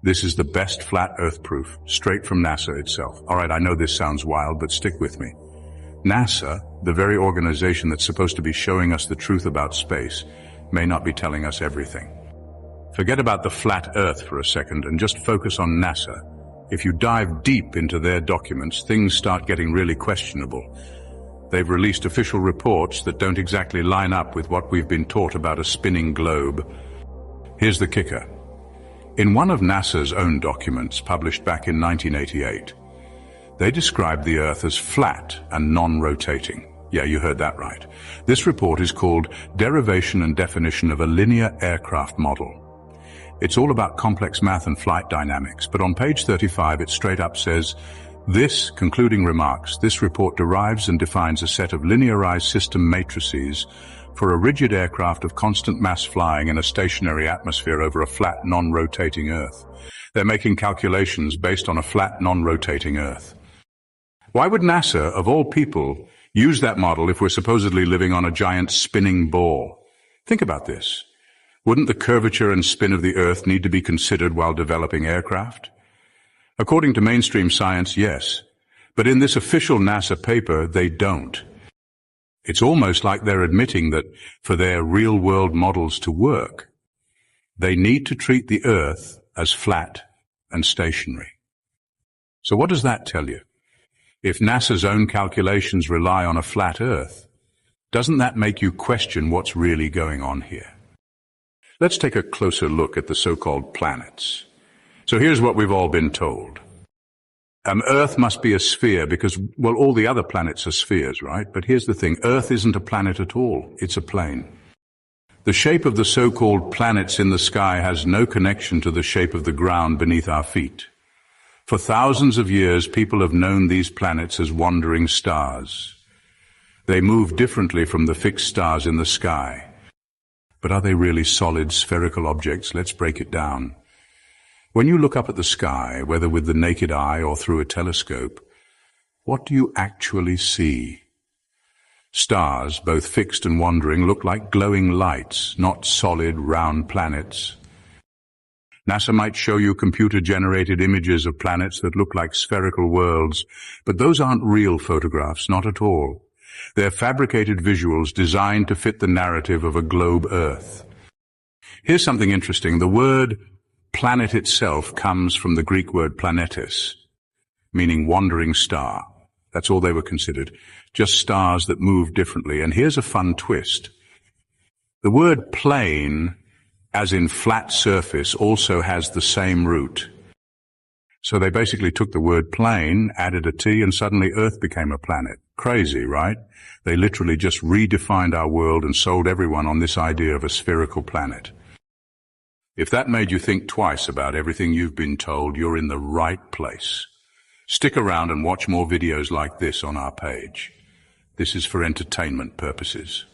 This is the best flat Earth proof, straight from NASA itself. All right, I know this sounds wild, but stick with me. NASA, the very organization that's supposed to be showing us the truth about space, may not be telling us everything. Forget about the flat Earth for a second and just focus on NASA. If you dive deep into their documents, things start getting really questionable. They've released official reports that don't exactly line up with what we've been taught about a spinning globe. Here's the kicker. In one of NASA's own documents, published back in 1988, they described the Earth as flat and non-rotating. Yeah, you heard that right. This report is called Derivation and Definition of a Linear Aircraft Model. It's all about complex math and flight dynamics, but on page 35 it straight up says, this, concluding remarks, this report derives and defines a set of linearized system matrices for a rigid aircraft of constant mass flying in a stationary atmosphere over a flat, non-rotating Earth. They're making calculations based on a flat, non-rotating Earth. Why would NASA, of all people, use that model if we're supposedly living on a giant spinning ball? Think about this. Wouldn't the curvature and spin of the Earth need to be considered while developing aircraft? According to mainstream science, yes. But in this official NASA paper, they don't. It's almost like they're admitting that for their real-world models to work, they need to treat the Earth as flat and stationary. So what does that tell you? If NASA's own calculations rely on a flat Earth, doesn't that make you question what's really going on here? Let's take a closer look at the so-called planets. So here's what we've all been told. Earth must be a sphere because, well, all the other planets are spheres, right? But here's the thing, Earth isn't a planet at all, it's a plane. The shape of the so-called planets in the sky has no connection to the shape of the ground beneath our feet. For thousands of years, people have known these planets as wandering stars. They move differently from the fixed stars in the sky. But are they really solid, spherical objects? Let's break it down. When you look up at the sky, whether with the naked eye or through a telescope, what do you actually see? Stars, both fixed and wandering, look like glowing lights, not solid, round planets. NASA might show you computer-generated images of planets that look like spherical worlds, but those aren't real photographs, not at all. They're fabricated visuals designed to fit the narrative of a globe Earth. Here's something interesting. The word planet itself comes from the Greek word planetes, meaning wandering star. That's all they were considered, just stars that move differently. And here's a fun twist. The word plane, as in flat surface, also has the same root. So they basically took the word plane, added a T, and suddenly Earth became a planet. Crazy, right? They literally just redefined our world and sold everyone on this idea of a spherical planet. If that made you think twice about everything you've been told, you're in the right place. Stick around and watch more videos like this on our page. This is for entertainment purposes.